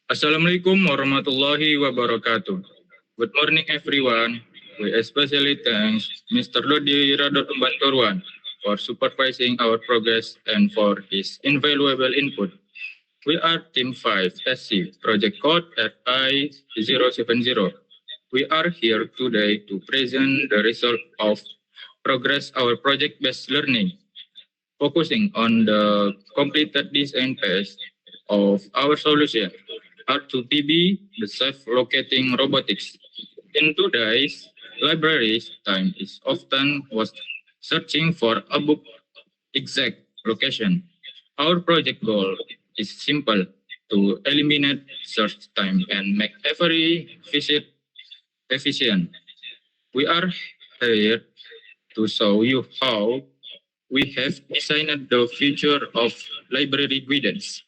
Assalamualaikum warahmatullahi wabarakatuh. Good morning everyone. We especially thank Mr. Dodi Radot Bantorwan for supervising our progress and for his invaluable input. We are Team 5 SC, project code FI070. We are here today to present the result of progress our project-based learning, focusing on the completed design phase of our solution, R2PB, the self-locating robotics. In today's libraries, time is often was searching for a book exact location. Our project goal is simple: to eliminate search time and make every visit efficient. We are here to show you how we have designed the future of library guidance.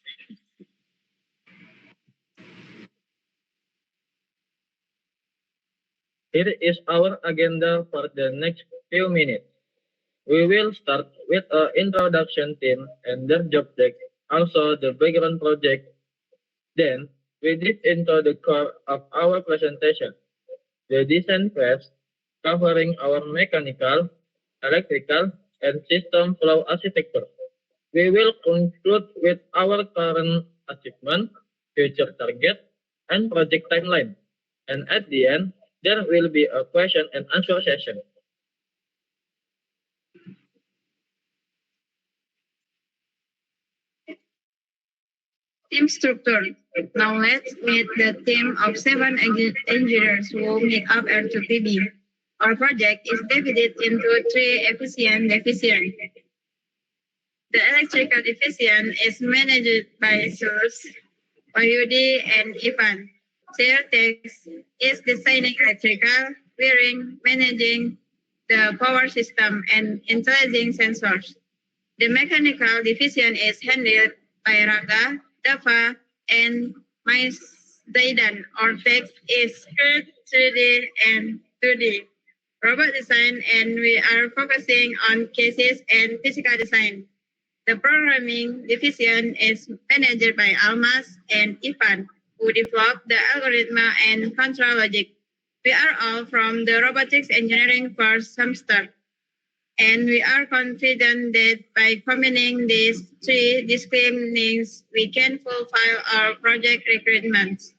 Here is our agenda for the next few minutes. We will start with an introduction team and their job deck, also the background project. Then, we dive into the core of our presentation, the design phase, covering our mechanical, electrical, and system flow architecture. We will conclude with our current achievement, future target, and project timeline. And at the end, there will be a question and answer session. Team structure. Now let's meet the team of 7 engineers who make up R2PB. Our project is divided into 3 efficient divisions. The electrical division is managed by Source, Wahyudi, and Ivan. Tex is designing electrical, wiring, managing the power system, and installing sensors. The mechanical division is handled by Raga, Dava, and Mais Zaidan. Our text is 3D and 2D. Robot design, and we are focusing on cases and physical design. The programming division is managed by Almas and Ivan, who developed the algorithm and control logic. We are all from the robotics engineering first semester, and we are confident that by combining these 3 disciplines, we can fulfill our project requirements.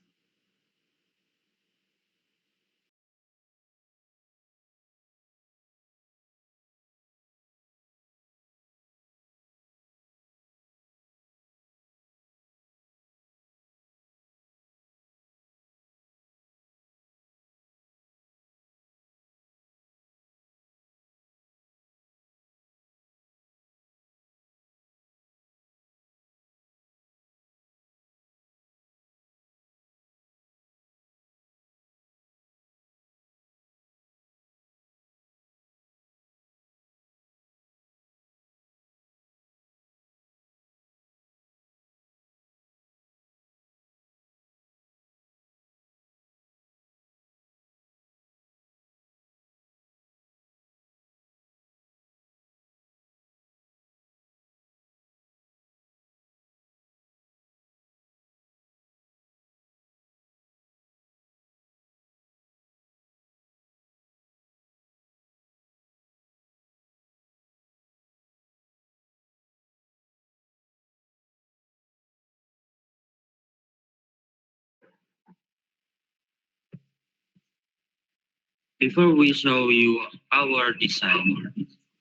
Before we show you our design,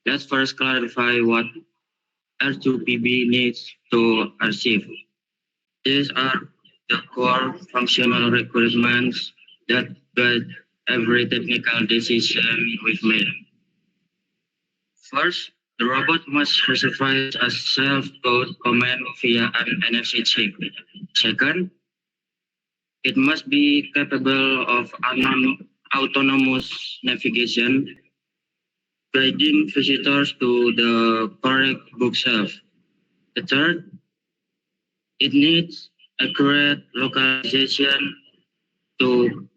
let's first clarify what R2PB needs to achieve. These are the core functional requirements that guide every technical decision we've made. First, the robot must receive a self-taught command via an NFC chip. Second, it must be capable of autonomous navigation, guiding visitors to the correct bookshelf. The third, it needs accurate localization to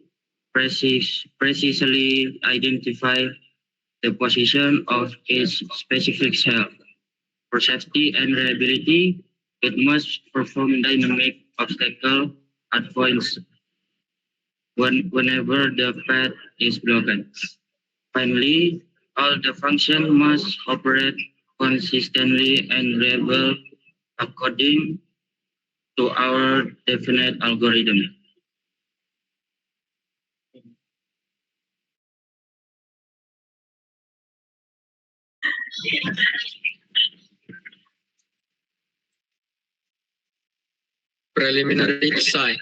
precisely identify the position of its specific shelf. For safety and reliability, It must perform dynamic obstacle at points whenever the path is blocked. Finally, all the functions must operate consistently and reliable according to our definite algorithm. Preliminary design.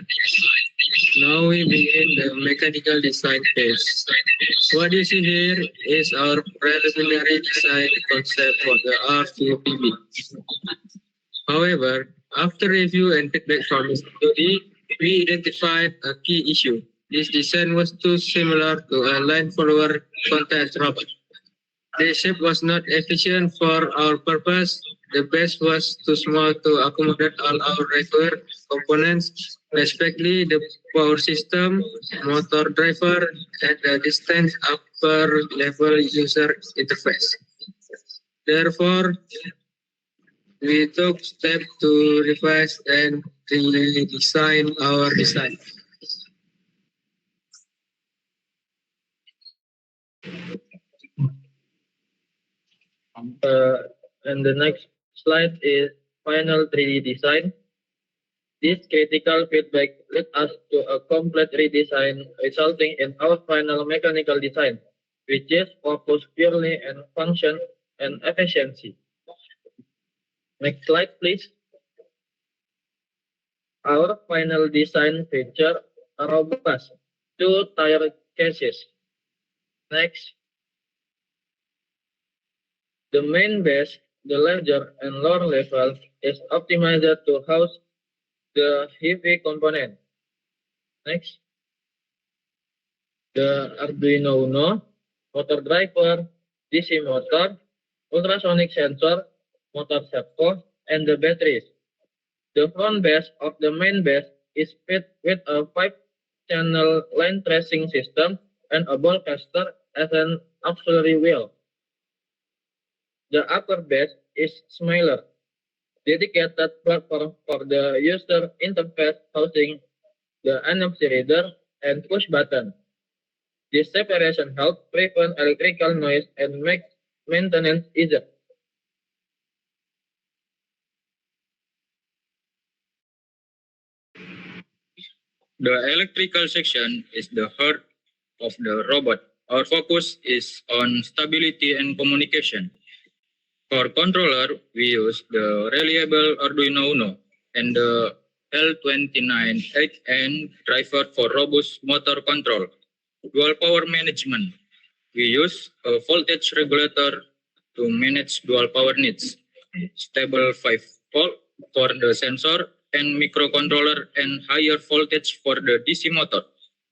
Now we begin the mechanical design phase. What you see here is our preliminary design concept for the R2PB. However, after review and feedback from the study, we identified a key issue. This design was too similar to a line follower content robot. The shape was not efficient for our purpose. The base was too small to accommodate all our required components, especially the power system, motor driver, and the distant upper level user interface. Therefore, we took steps to revise and redesign our design. And the next slide is final 3D design. This critical feedback led us to a complete redesign, resulting in our final mechanical design, which is focused purely on function and efficiency. Next slide, please. Our final design feature a robust two-tier chassis. Next, the main base, the larger and lower level, is optimized to house the heavy component. Next, the Arduino Uno, motor driver, DC motor, ultrasonic sensor, motor servo, and the batteries. The front base of the main base is fitted with a 5-channel line tracing system and a ball caster as an auxiliary wheel. The upper base is smaller, dedicated platform for the user interface housing the NFC reader and push button. This separation helps prevent electrical noise and make maintenance easier. The electrical section is the heart of the robot. Our focus is on stability and communication. For controller, we use the reliable Arduino Uno and the L29HN driver for robust motor control. Dual power management. We use a voltage regulator to manage dual power needs. Stable 5 volt for the sensor and microcontroller and higher voltage for the DC motor.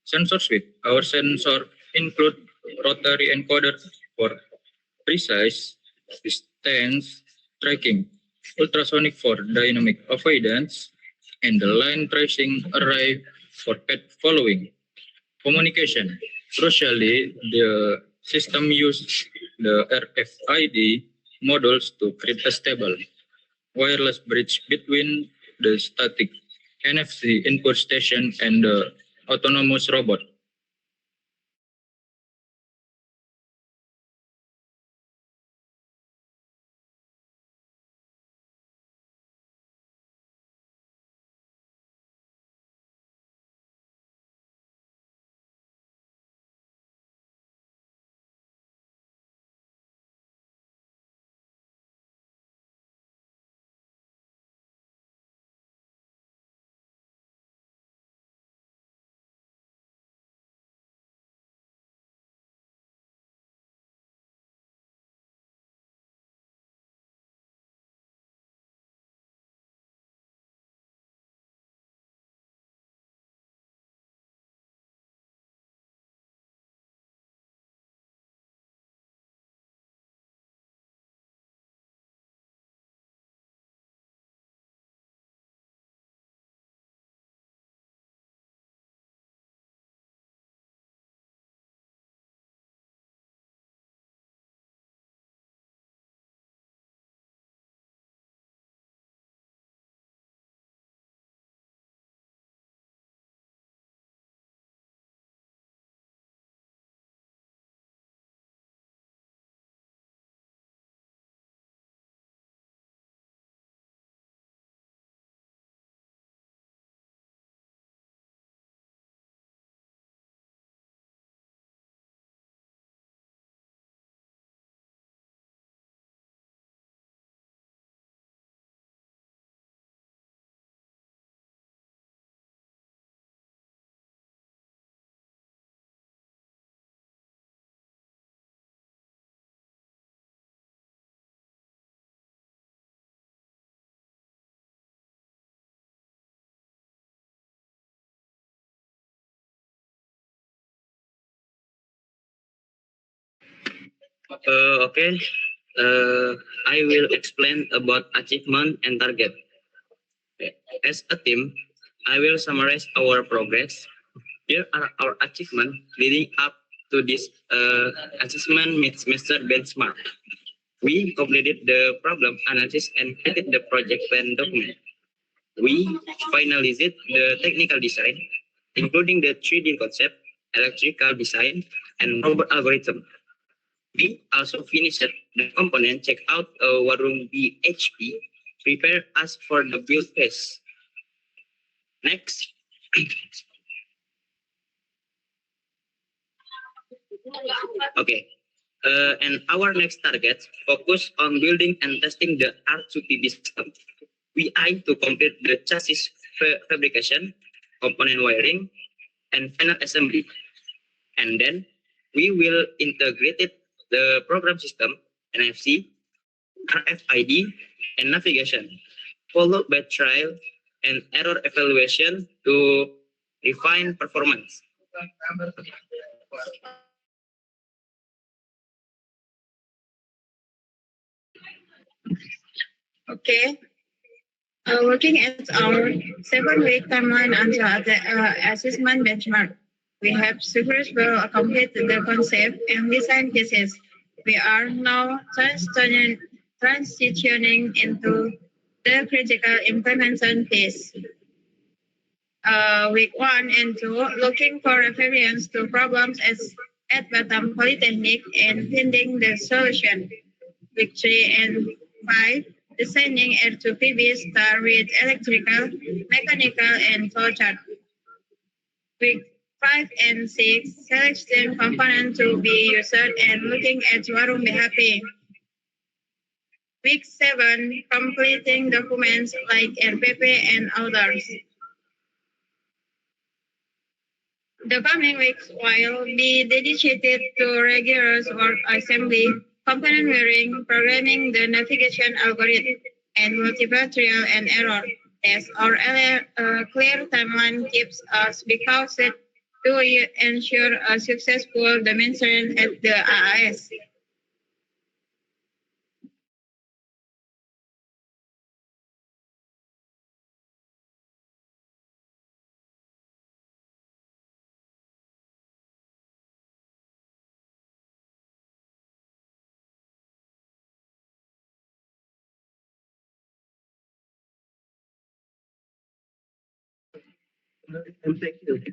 Sensor suite. Our sensor include rotary encoder for precise distance tracking, ultrasonic for dynamic avoidance, and the line tracing array for path following. Communication. Crucially, the system uses the RFID modules to create a stable wireless bridge between the static NFC input station and the autonomous robot. Okay. I will explain about achievement and target. As a team, I will summarize our progress. Here are our achievements leading up to this assessment mid-semester benchmark. We completed the problem analysis and created the project plan document. We finalized the technical design, including the 3D concept, electrical design, and robot algorithm. We also finished the component checkout Warung BHP, prepare us for the build phase. Next. Okay. And our next target focus on building and testing the R2PB system. We aim to complete the chassis fabrication, component wiring, and final assembly. And then we will integrate the program system, NFC, RFID, and navigation, followed by trial and error evaluation to refine performance. Okay. Looking at our 7-week timeline until the assessment benchmark, we have successfully completed the concept and design pieces. We are now transitioning into the critical implementation phase. Week 1 and 2, looking for reference to problems at Batam Polytechnic and finding the solution. Week 3 and 5, designing R2PB start with electrical, mechanical, and flowchart. Week 5 and 6, selecting components to be used and looking at Warung BHP. Week 7, completing documents like RPP and others. The coming weeks will be dedicated to rigorous work assembly, component wiring, programming the navigation algorithm, and multiple trial and error tests. Our clear timeline keeps us because to ensure a successful demonstration at the AAS. And thank you.